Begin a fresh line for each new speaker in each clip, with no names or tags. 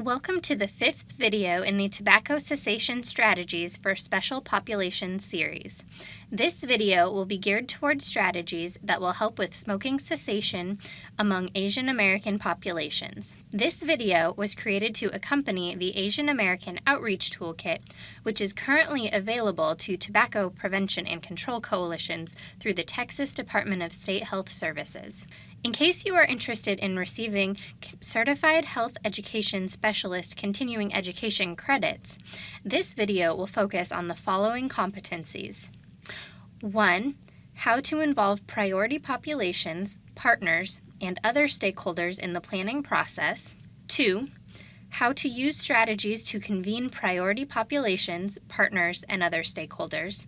Welcome to the fifth video in the Tobacco Cessation Strategies for Special Populations series. This video will be geared towards strategies that will help with smoking cessation among Asian American populations. This video was created to accompany the Asian American Outreach Toolkit, which is currently available to tobacco prevention and control coalitions through the Texas Department of State Health Services. In case you are interested in receiving Certified Health Education Specialist Continuing Education credits, this video will focus on the following competencies. 1. How to involve priority populations, partners, and other stakeholders in the planning process. 2. How to use strategies to convene priority populations, partners, and other stakeholders.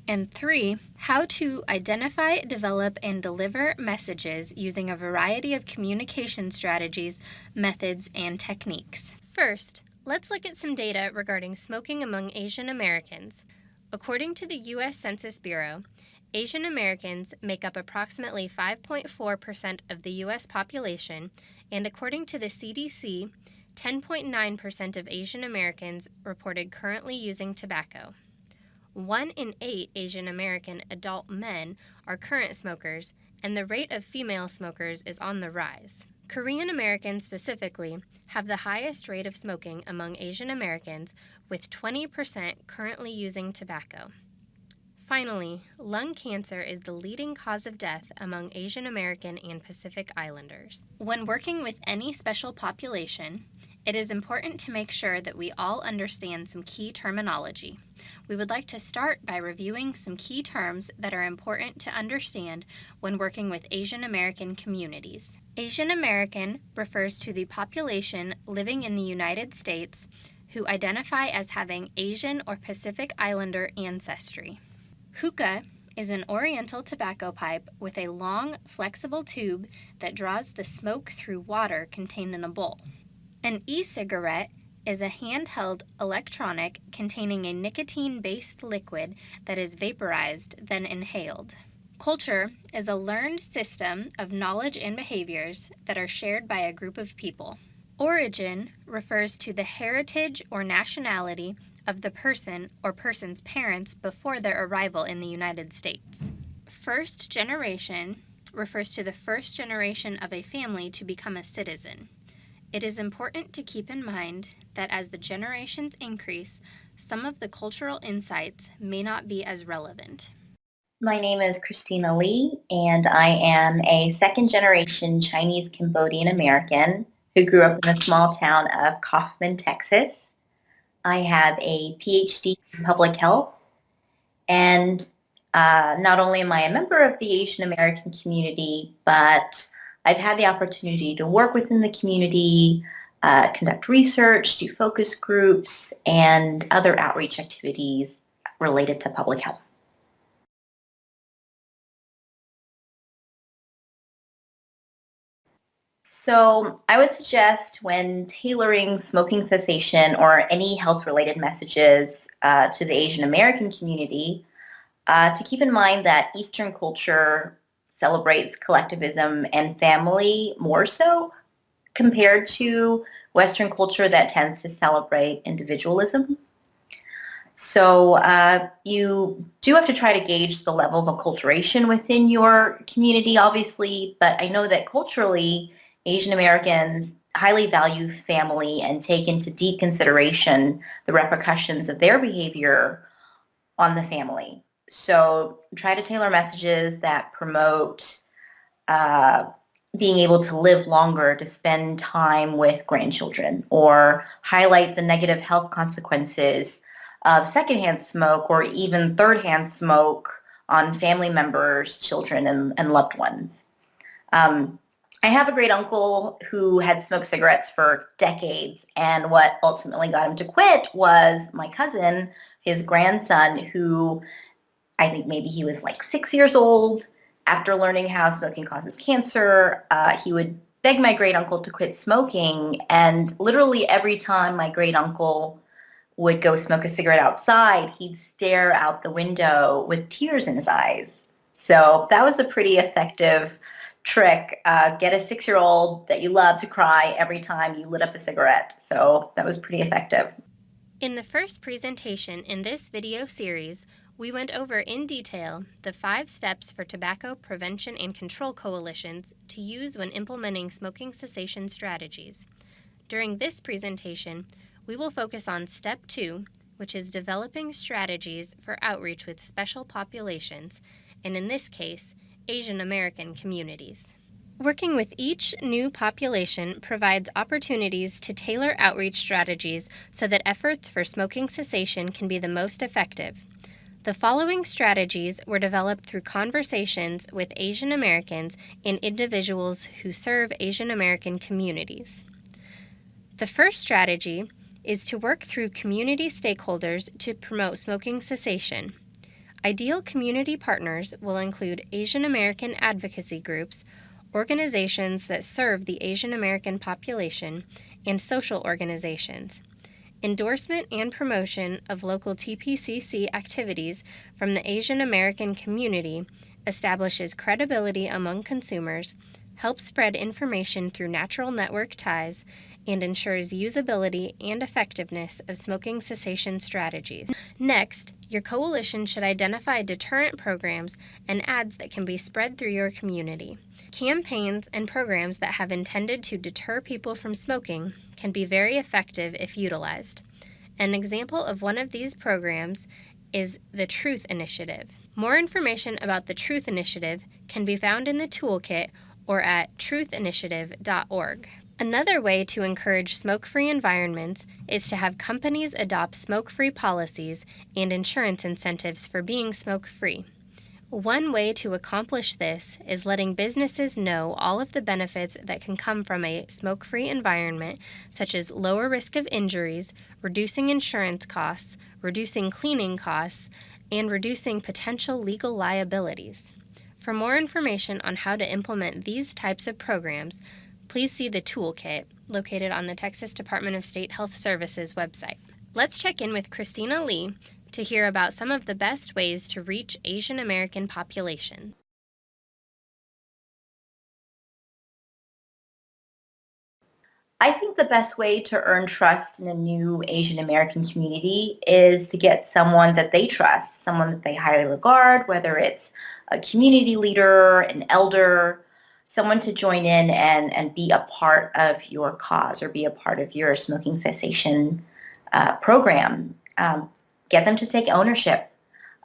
And 3, how to identify, develop, and deliver messages using a variety of communication strategies, methods, and techniques. First, let's look at some data regarding smoking among Asian Americans. According to the U.S. Census Bureau, Asian Americans make up approximately 5.4% of the U.S. population, and according to the CDC, 10.9% of Asian Americans reported currently using tobacco. 1 in 8 Asian American adult men are current smokers, and the rate of female smokers is on the rise. Korean Americans specifically have the highest rate of smoking among Asian Americans, with 20% currently using tobacco. Finally, lung cancer is the leading cause of death among Asian American and Pacific Islanders. When working with any special population, it is important to make sure that we all understand some key terminology. We would like to start by reviewing some key terms that are important to understand when working with Asian American communities. Asian American refers to the population living in the United States who identify as having Asian or Pacific Islander ancestry. Hookah is an oriental tobacco pipe with a long, flexible tube that draws the smoke through water contained in a bowl. An e-cigarette is a handheld electronic containing a nicotine-based liquid that is vaporized, then inhaled. Culture is a learned system of knowledge and behaviors that are shared by a group of people. Origin refers to the heritage or nationality of the person or person's parents before their arrival in the United States. First generation refers to the first generation of a family to become a citizen. It is important to keep in mind that as the generations increase, some of the cultural insights may not be as relevant.
My name is Christina Lee, and I am a second-generation Chinese-Cambodian American who grew up in the small town of Kaufman, Texas. I have a PhD in public health, and not only am I a member of the Asian American community, but I've had the opportunity to work within the community, conduct research, do focus groups, and other outreach activities related to public health. So I would suggest when tailoring smoking cessation or any health-related messages to the Asian American community, to keep in mind that Eastern culture celebrates collectivism and family more so compared to Western culture that tends to celebrate individualism. So you do have to try to gauge the level of acculturation within your community, obviously, but I know that culturally, Asian Americans highly value family and take into deep consideration the repercussions of their behavior on the family. So try to tailor messages that promote being able to live longer, to spend time with grandchildren, or highlight the negative health consequences of secondhand smoke or even thirdhand smoke on family members, children, and loved ones. I have a great uncle who had smoked cigarettes for decades, and what ultimately got him to quit was my cousin, his grandson, who I think maybe he was like 6 years old. After learning how smoking causes cancer, he would beg my great uncle to quit smoking, and literally every time my great uncle would go smoke a cigarette outside, he'd stare out the window with tears in his eyes. So that was a pretty effective trick. Get a 6-year-old that you love to cry every time you lit up a cigarette. So that was pretty effective.
In the first presentation in this video series, we went over in detail the 5 steps for tobacco prevention and control coalitions to use when implementing smoking cessation strategies. During this presentation, we will focus on Step 2, which is developing strategies for outreach with special populations, and in this case, Asian American communities. Working with each new population provides opportunities to tailor outreach strategies so that efforts for smoking cessation can be the most effective. The following strategies were developed through conversations with Asian Americans and individuals who serve Asian American communities. The first strategy is to work through community stakeholders to promote smoking cessation. Ideal community partners will include Asian American advocacy groups, organizations that serve the Asian American population, and social organizations. Endorsement and promotion of local TPCC activities from the Asian American community establishes credibility among consumers, helps spread information through natural network ties, and ensures usability and effectiveness of smoking cessation strategies. Next, your coalition should identify deterrent programs and ads that can be spread through your community. Campaigns and programs that have intended to deter people from smoking can be very effective if utilized. An example of one of these programs is the Truth Initiative. More information about the Truth Initiative can be found in the toolkit or at truthinitiative.org. Another way to encourage smoke-free environments is to have companies adopt smoke-free policies and insurance incentives for being smoke-free. One way to accomplish this is letting businesses know all of the benefits that can come from a smoke-free environment, such as lower risk of injuries, reducing insurance costs, reducing cleaning costs, and reducing potential legal liabilities. For more information on how to implement these types of programs, please see the toolkit located on the Texas Department of State Health Services website. Let's check in with Christina Lee to hear about some of the best ways to reach Asian American populations.
I think the best way to earn trust in a new Asian American community is to get someone that they trust, someone that they highly regard, whether it's a community leader, an elder, someone to join in and be a part of your cause or be a part of your smoking cessation program. Get them to take ownership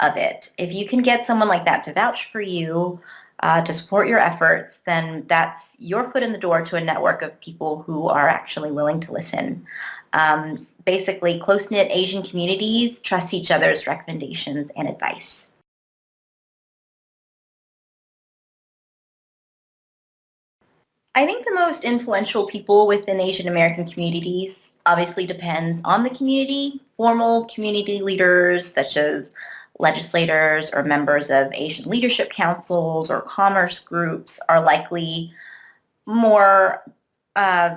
of it. If you can get someone like that to vouch for you, to support your efforts, then that's your foot in the door to a network of people who are actually willing to listen. Basically, close-knit Asian communities trust each other's recommendations and advice. I think the most influential people within Asian American communities obviously depends on the community. Formal community leaders such as legislators or members of Asian leadership councils or commerce groups are likely more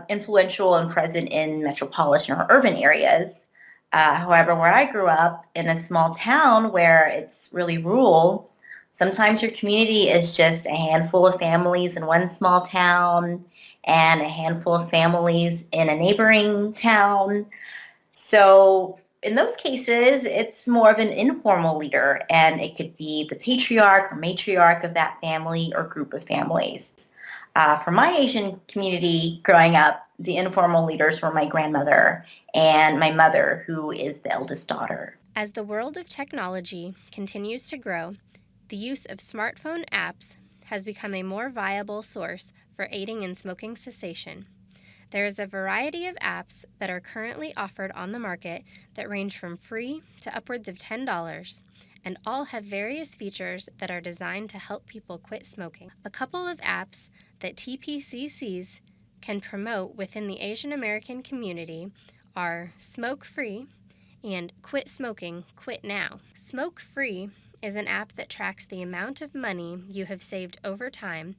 influential and present in metropolitan or urban areas. However, where I grew up in a small town where it's really rural, sometimes your community is just a handful of families in one small town and a handful of families in a neighboring town. So in those cases, it's more of an informal leader, and it could be the patriarch or matriarch of that family or group of families. For my Asian community growing up, the informal leaders were my grandmother and my mother, who is the eldest daughter.
As the world of technology continues to grow, the use of smartphone apps has become a more viable source for aiding in smoking cessation. There is a variety of apps that are currently offered on the market that range from free to upwards of $10, and all have various features that are designed to help people quit smoking. A couple of apps that TPCCs can promote within the Asian American community are Smoke Free and Quit Smoking, Quit Now. Smoke Free is an app that tracks the amount of money you have saved over time,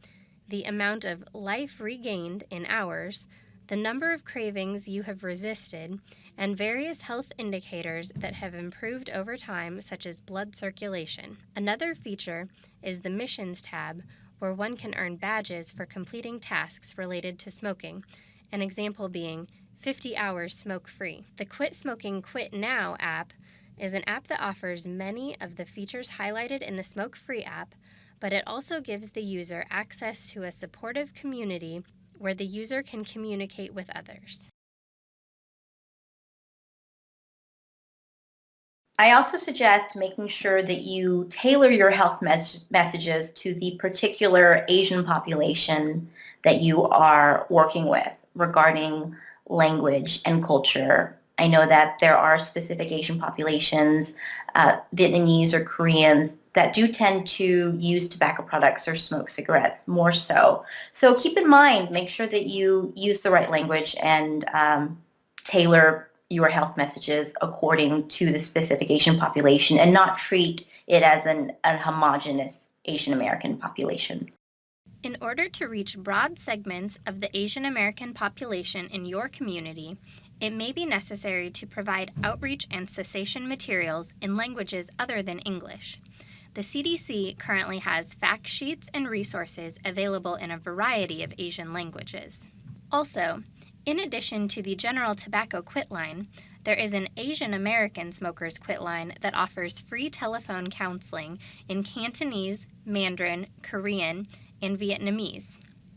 the amount of life regained in hours, the number of cravings you have resisted, and various health indicators that have improved over time, such as blood circulation. Another feature is the Missions tab, where one can earn badges for completing tasks related to smoking, an example being 50 hours smoke-free. The Quit Smoking Quit Now app is an app that offers many of the features highlighted in the Smoke-Free app, but it also gives the user access to a supportive community where the user can communicate with others.
I also suggest making sure that you tailor your health messages to the particular Asian population that you are working with regarding language and culture. I know that there are specific Asian populations, Vietnamese or Koreans, that do tend to use tobacco products or smoke cigarettes more so. So keep in mind, make sure that you use the right language and tailor your health messages according to the specific Asian population and not treat it as a homogenous Asian American population.
In order to reach broad segments of the Asian American population in your community, it may be necessary to provide outreach and cessation materials in languages other than English. The CDC currently has fact sheets and resources available in a variety of Asian languages. Also, in addition to the General Tobacco Quit Line, there is an Asian American Smokers Quit Line that offers free telephone counseling in Cantonese, Mandarin, Korean, and Vietnamese.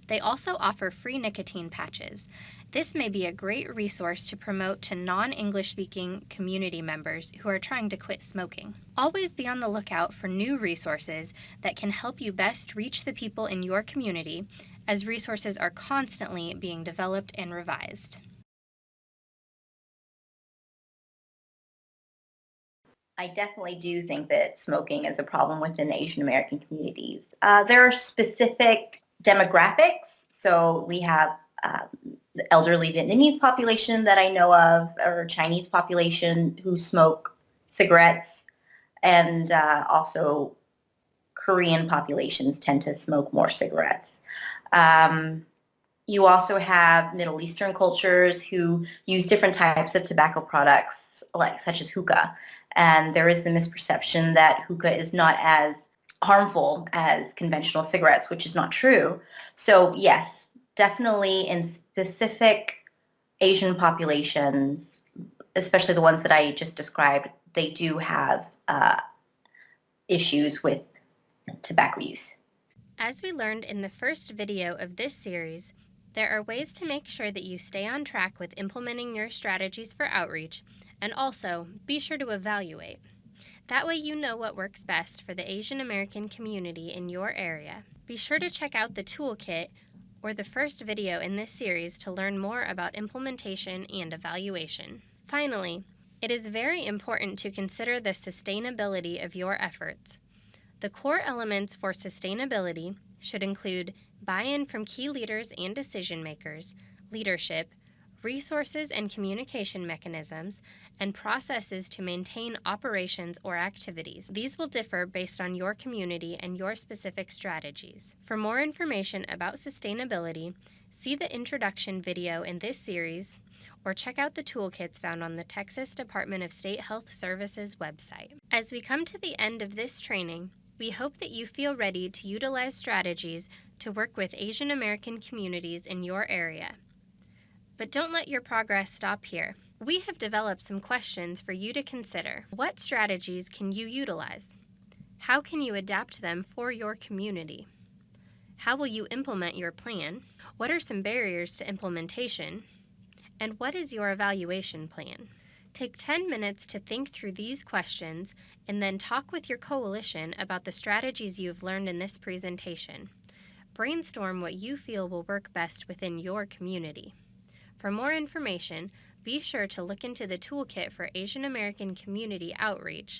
They also offer free nicotine patches. This may be a great resource to promote to non-English speaking community members who are trying to quit smoking. Always be on the lookout for new resources that can help you best reach the people in your community, as resources are constantly being developed and revised.
I definitely do think that smoking is a problem within Asian American communities. There are specific demographics. So we have the elderly Vietnamese population that I know of, or Chinese population who smoke cigarettes, and also Korean populations tend to smoke more cigarettes. You also have Middle Eastern cultures who use different types of tobacco products, such as hookah. And there is the misperception that hookah is not as harmful as conventional cigarettes, which is not true. So yes, definitely in specific Asian populations, especially the ones that I just described, they do have issues with tobacco use.
As we learned in the first video of this series, there are ways to make sure that you stay on track with implementing your strategies for outreach, and also be sure to evaluate. That way you know what works best for the Asian American community in your area. Be sure to check out the toolkit or the first video in this series to learn more about implementation and evaluation. Finally, it is very important to consider the sustainability of your efforts. The core elements for sustainability should include buy-in from key leaders and decision makers, leadership, resources and communication mechanisms, and processes to maintain operations or activities. These will differ based on your community and your specific strategies. For more information about sustainability, see the introduction video in this series, or check out the toolkits found on the Texas Department of State Health Services website. As we come to the end of this training, we hope that you feel ready to utilize strategies to work with Asian American communities in your area. But don't let your progress stop here. We have developed some questions for you to consider. What strategies can you utilize? How can you adapt them for your community? How will you implement your plan? What are some barriers to implementation? And what is your evaluation plan? Take 10 minutes to think through these questions and then talk with your coalition about the strategies you've learned in this presentation. Brainstorm what you feel will work best within your community. For more information, be sure to look into the Toolkit for Asian American Community Outreach